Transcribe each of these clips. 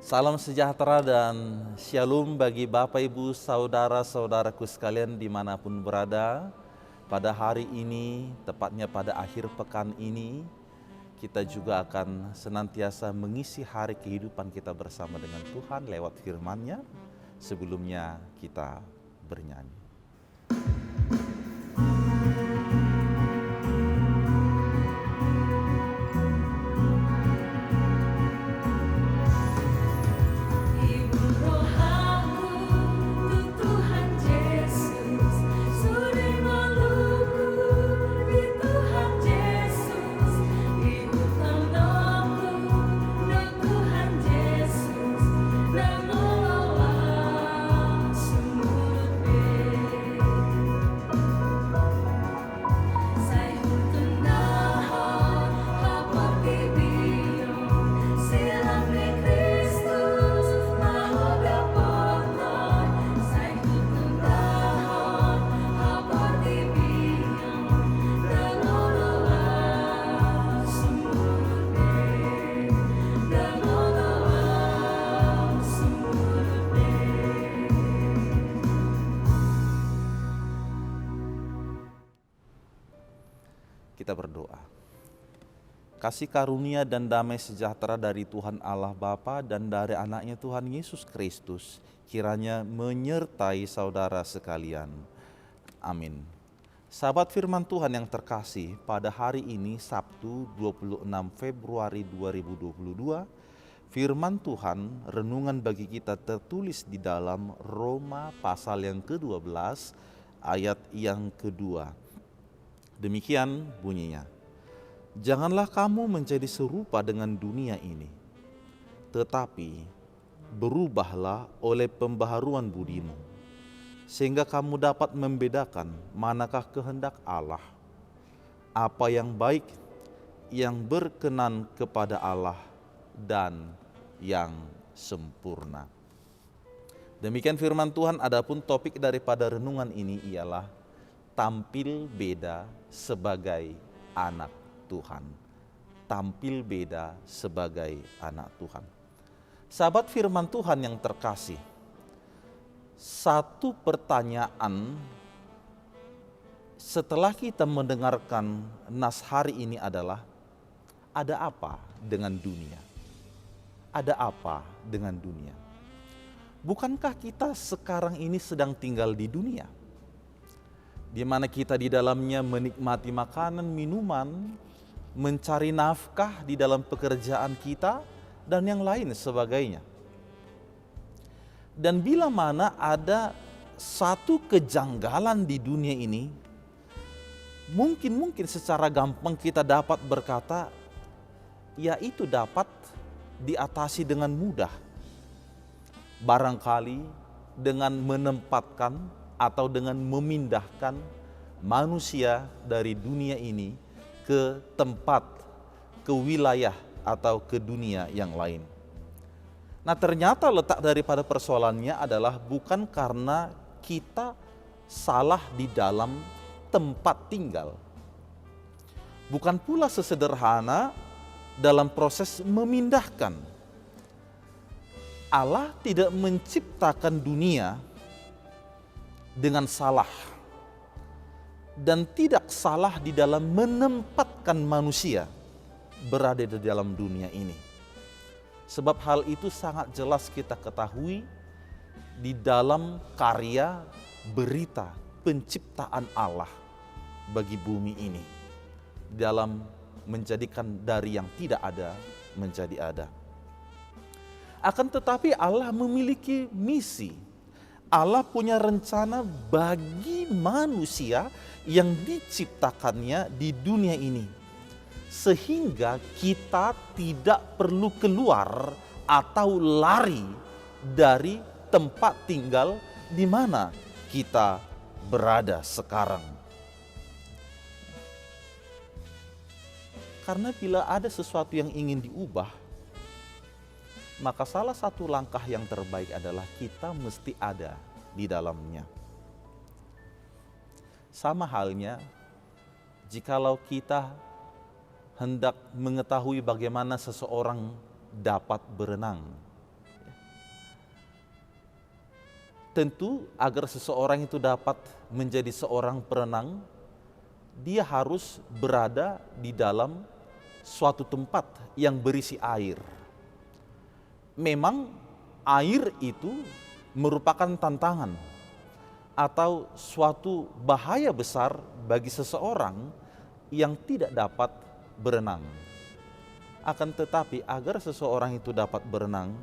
Salam sejahtera dan shalom bagi Bapak Ibu saudara-saudaraku sekalian dimanapun berada. Pada hari ini, tepatnya pada akhir pekan ini, kita juga akan senantiasa mengisi hari kehidupan kita bersama dengan Tuhan lewat firman-Nya. Sebelumnya kita bernyanyi. Kita berdoa. Kasih karunia dan damai sejahtera dari Tuhan Allah Bapa dan dari anaknya Tuhan Yesus Kristus kiranya menyertai saudara sekalian. Amin. Sahabat firman Tuhan yang terkasih, pada hari ini Sabtu 26 Februari 2022, firman Tuhan renungan bagi kita tertulis di dalam Roma pasal yang ke-12 ayat yang kedua. Demikian bunyinya, janganlah kamu menjadi serupa dengan dunia ini, tetapi berubahlah oleh pembaharuan budimu, sehingga kamu dapat membedakan manakah kehendak Allah, apa yang baik, yang berkenan kepada Allah, dan yang sempurna. Demikian firman Tuhan. Adapun topik daripada renungan ini ialah tampil beda sebagai anak Tuhan. Tampil beda sebagai anak Tuhan. Sahabat firman Tuhan yang terkasih, satu pertanyaan setelah kita mendengarkan nas hari ini adalah, ada apa dengan dunia? Ada apa dengan dunia? Bukankah kita sekarang ini sedang tinggal di dunia, di mana kita di dalamnya menikmati makanan, minuman, mencari nafkah di dalam pekerjaan kita, dan yang lain sebagainya. Dan bila mana ada satu kejanggalan di dunia ini, mungkin secara gampang kita dapat berkata, ya itu dapat diatasi dengan mudah. Barangkali dengan menempatkan atau dengan memindahkan manusia dari dunia ini ke tempat, ke wilayah atau ke dunia yang lain. Nah, ternyata letak daripada persoalannya adalah bukan karena kita salah di dalam tempat tinggal. Bukan pula sesederhana dalam proses memindahkan. Allah tidak menciptakan dunia dengan salah, dan tidak salah di dalam menempatkan manusia berada di dalam dunia ini. Sebab hal itu sangat jelas kita ketahui di dalam karya berita penciptaan Allah bagi bumi ini, dalam menjadikan dari yang tidak ada menjadi ada. Akan tetapi Allah memiliki misi. Allah punya rencana bagi manusia yang diciptakannya di dunia ini. Sehingga kita tidak perlu keluar atau lari dari tempat tinggal di mana kita berada sekarang. Karena bila ada sesuatu yang ingin diubah, maka salah satu langkah yang terbaik adalah kita mesti ada di dalamnya. Sama halnya jikalau kita hendak mengetahui bagaimana seseorang dapat berenang, Tentu agar seseorang itu dapat menjadi seorang perenang, dia harus berada di dalam suatu tempat yang berisi air. Memang air itu merupakan tantangan atau suatu bahaya besar bagi seseorang yang tidak dapat berenang. Akan tetapi agar seseorang itu dapat berenang,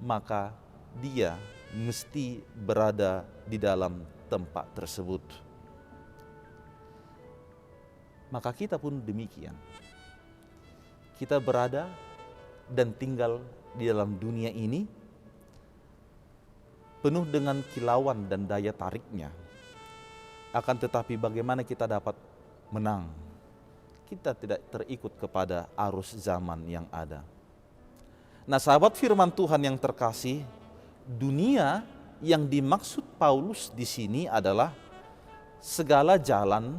maka dia mesti berada di dalam tempat tersebut. Maka kita pun demikian. Kita berada dan tinggal di dalam dunia ini penuh dengan kilauan dan daya tariknya. Akan tetapi bagaimana kita dapat menang? Kita tidak terikut kepada arus zaman yang ada. Nah, sahabat firman Tuhan yang terkasih, dunia yang dimaksud Paulus di sini adalah segala jalan,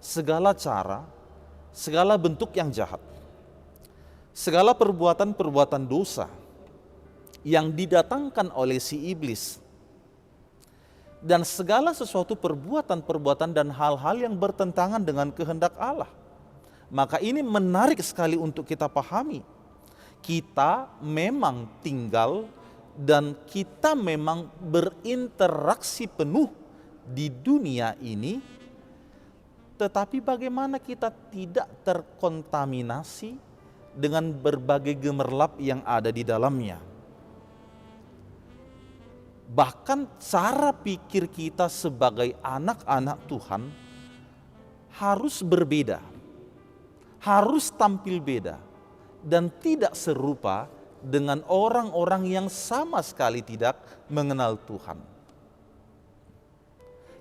segala cara, segala bentuk yang jahat. Segala perbuatan-perbuatan dosa yang didatangkan oleh si iblis. Dan segala sesuatu perbuatan-perbuatan dan hal-hal yang bertentangan dengan kehendak Allah. Maka ini menarik sekali untuk kita pahami. Kita memang tinggal dan kita memang berinteraksi penuh di dunia ini, tetapi bagaimana kita tidak terkontaminasi dengan berbagai gemerlap yang ada di dalamnya. Bahkan cara pikir kita sebagai anak-anak Tuhan harus berbeda, harus tampil beda, dan tidak serupa dengan orang-orang yang sama sekali tidak mengenal Tuhan.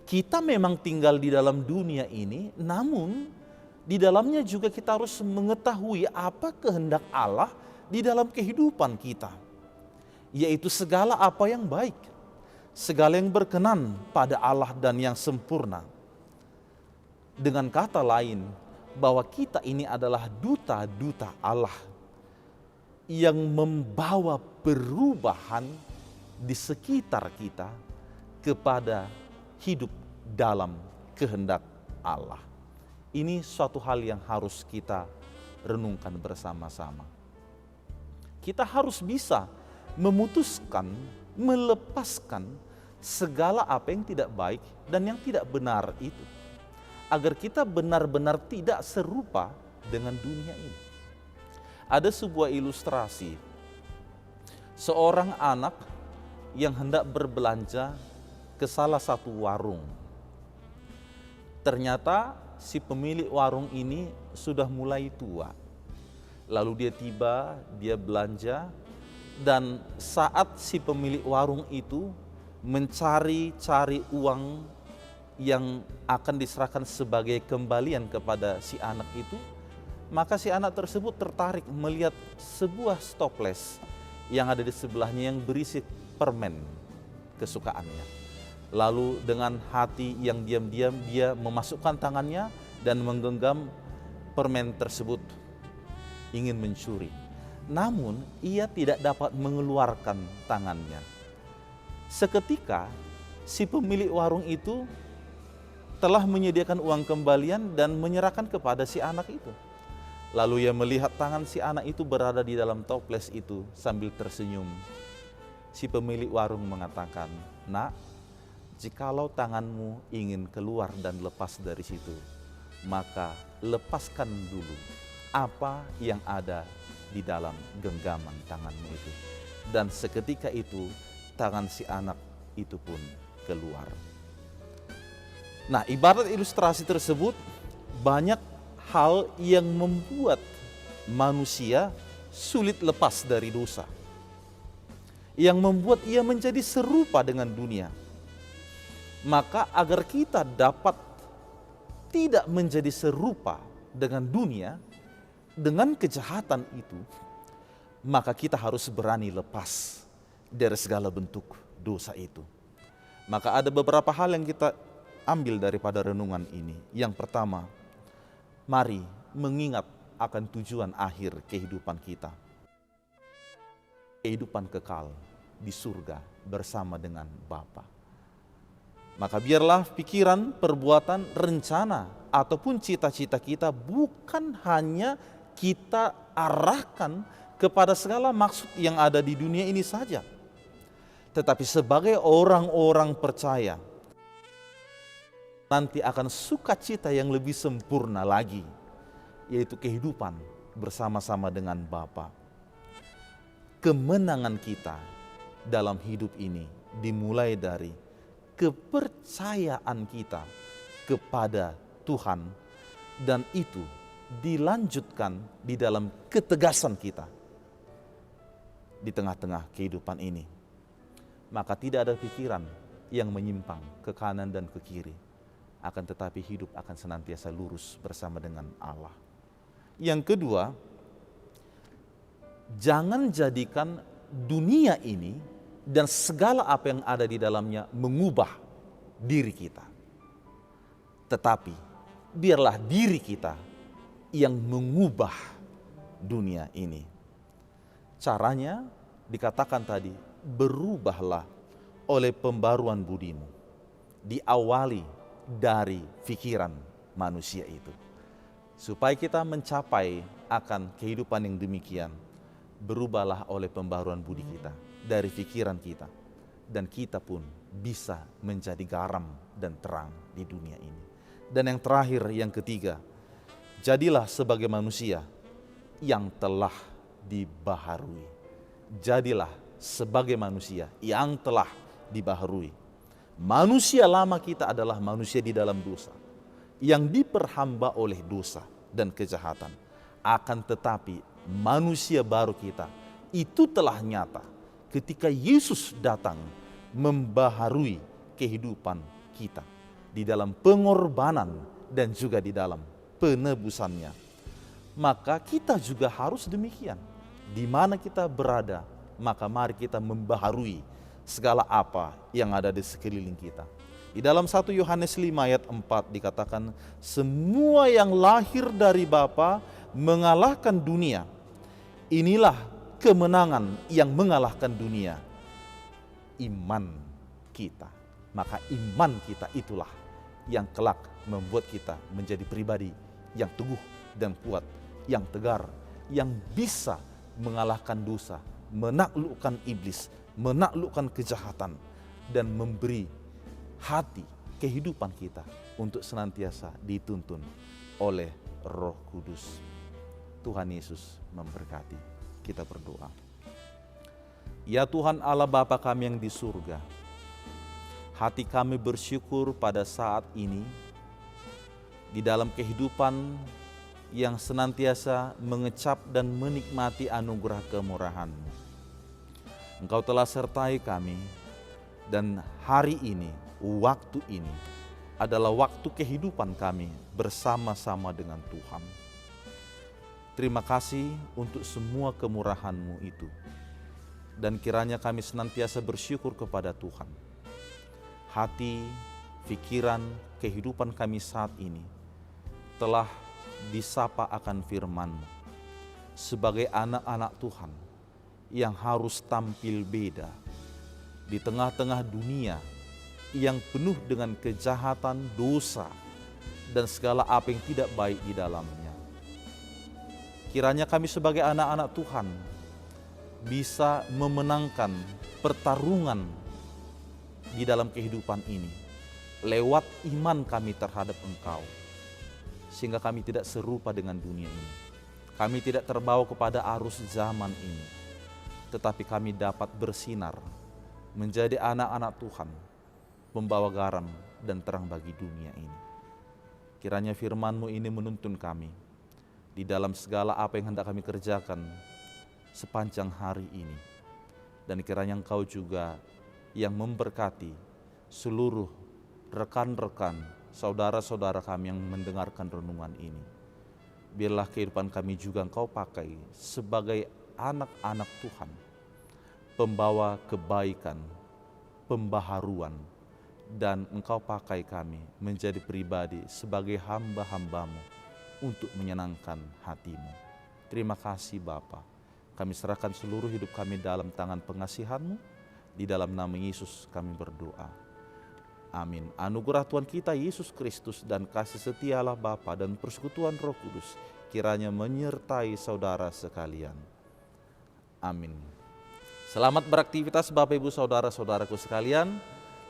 Kita memang tinggal di dalam dunia ini, namun di dalamnya juga kita harus mengetahui apa kehendak Allah di dalam kehidupan kita, yaitu segala apa yang baik, segala yang berkenan pada Allah dan yang sempurna. Dengan kata lain, bahwa kita ini adalah duta-duta Allah yang membawa perubahan di sekitar kita kepada hidup dalam kehendak Allah. Ini suatu hal yang harus kita renungkan bersama-sama. Kita harus bisa memutuskan, melepaskan segala apa yang tidak baik dan yang tidak benar itu, agar kita benar-benar tidak serupa dengan dunia ini. Ada sebuah ilustrasi, seorang anak yang hendak berbelanja ke salah satu warung. Ternyata si pemilik warung ini sudah mulai tua. Lalu dia tiba, dia belanja, dan saat si pemilik warung itu mencari-cari uang yang akan diserahkan sebagai kembalian kepada si anak itu, maka si anak tersebut tertarik melihat sebuah stoples yang ada di sebelahnya yang berisi permen kesukaannya. Lalu dengan hati yang diam-diam dia memasukkan tangannya dan menggenggam permen tersebut, ingin mencuri. Namun ia tidak dapat mengeluarkan tangannya. Seketika si pemilik warung itu telah menyediakan uang kembalian dan menyerahkan kepada si anak itu. Lalu ia melihat tangan si anak itu berada di dalam toples itu sambil tersenyum. Si pemilik warung mengatakan, "Nak, jikalau tanganmu ingin keluar dan lepas dari situ, maka lepaskan dulu apa yang ada di dalam genggaman tanganmu itu." Dan seketika itu tangan si anak itu pun keluar. Nah, ibarat ilustrasi tersebut, banyak hal yang membuat manusia sulit lepas dari dosa, yang membuat ia menjadi serupa dengan dunia. Maka agar kita dapat tidak menjadi serupa dengan dunia, dengan kejahatan itu, maka kita harus berani lepas dari segala bentuk dosa itu. Maka ada beberapa hal yang kita ambil daripada renungan ini. Yang pertama, mari mengingat akan tujuan akhir kehidupan kita. Kehidupan kekal di surga bersama dengan Bapa. Maka biarlah pikiran, perbuatan, rencana, ataupun cita-cita kita bukan hanya kita arahkan kepada segala maksud yang ada di dunia ini saja. Tetapi sebagai orang-orang percaya, nanti akan sukacita yang lebih sempurna lagi, yaitu kehidupan bersama-sama dengan Bapa. Kemenangan kita dalam hidup ini dimulai dari kepercayaan kita kepada Tuhan, dan itu dilanjutkan di dalam ketegasan kita di tengah-tengah kehidupan ini. Maka tidak ada pikiran yang menyimpang ke kanan dan ke kiri, akan tetapi hidup akan senantiasa lurus bersama dengan Allah. Yang kedua, jangan jadikan dunia ini dan segala apa yang ada di dalamnya mengubah diri kita. Tetapi biarlah diri kita yang mengubah dunia ini. Caranya dikatakan tadi, berubahlah oleh pembaruan budimu. Diawali dari pikiran manusia itu. Supaya kita mencapai akan kehidupan yang demikian, berubahlah oleh pembaruan budi kita, dari pikiran kita. Dan kita pun bisa menjadi garam dan terang di dunia ini. Dan yang terakhir, yang ketiga, jadilah sebagai manusia yang telah dibaharui. Jadilah sebagai manusia yang telah dibaharui. Manusia lama kita adalah manusia di dalam dosa, yang diperhamba oleh dosa dan kejahatan. Akan tetapi manusia baru kita itu telah nyata ketika Yesus datang membaharui kehidupan kita di dalam pengorbanan dan juga di dalam penebusannya. Maka kita juga harus demikian. Di mana kita berada, maka mari kita membaharui segala apa yang ada di sekeliling kita. Di dalam 1 Yohanes 5 ayat 4 dikatakan, semua yang lahir dari Bapa mengalahkan dunia. Inilah kemenangan yang mengalahkan dunia, iman kita. Maka iman kita itulah yang kelak membuat kita menjadi pribadi yang teguh dan kuat, yang tegar, yang bisa mengalahkan dosa, menaklukkan iblis, menaklukkan kejahatan, dan memberi hati kehidupan kita untuk senantiasa dituntun oleh Roh Kudus. Tuhan Yesus memberkati. Kita berdoa. Ya Tuhan Allah Bapa kami yang di surga, hati kami bersyukur pada saat ini di dalam kehidupan yang senantiasa mengecap dan menikmati anugerah kemurahan-Mu. Engkau telah sertai kami, dan hari ini, waktu ini adalah waktu kehidupan kami bersama-sama dengan Tuhan. Terima kasih untuk semua kemurahan-Mu itu, dan kiranya kami senantiasa bersyukur kepada Tuhan. Hati, pikiran, kehidupan kami saat ini telah disapa akan firman-Mu sebagai anak-anak Tuhan yang harus tampil beda di tengah-tengah dunia yang penuh dengan kejahatan, dosa, dan segala apa yang tidak baik di dalamnya. Kiranya kami sebagai anak-anak Tuhan bisa memenangkan pertarungan di dalam kehidupan ini lewat iman kami terhadap Engkau, sehingga kami tidak serupa dengan dunia ini. Kami tidak terbawa kepada arus zaman ini, tetapi kami dapat bersinar menjadi anak-anak Tuhan, membawa garam dan terang bagi dunia ini. Kiranya firman-Mu ini menuntun kami di dalam segala apa yang hendak kami kerjakan sepanjang hari ini. Dan kiranya Engkau juga yang memberkati seluruh rekan-rekan, saudara-saudara kami yang mendengarkan renungan ini. Biarlah kehidupan kami juga Engkau pakai sebagai anak-anak Tuhan, pembawa kebaikan, pembaharuan, dan Engkau pakai kami menjadi pribadi sebagai hamba-hamba-Mu untuk menyenangkan hati-Mu. Terima kasih Bapa. Kami serahkan seluruh hidup kami dalam tangan pengasihan-Mu, Di dalam nama Yesus kami berdoa. Amin. Anugerah Tuhan kita Yesus Kristus dan kasih setia Allah Bapa dan persekutuan Roh Kudus kiranya menyertai saudara sekalian. Amin. Selamat beraktivitas Bapak Ibu Saudara-saudaraku sekalian.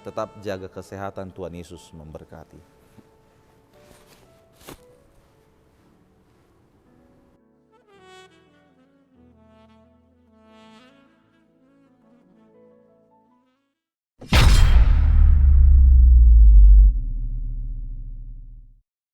Tetap jaga kesehatan, Tuhan Yesus memberkati.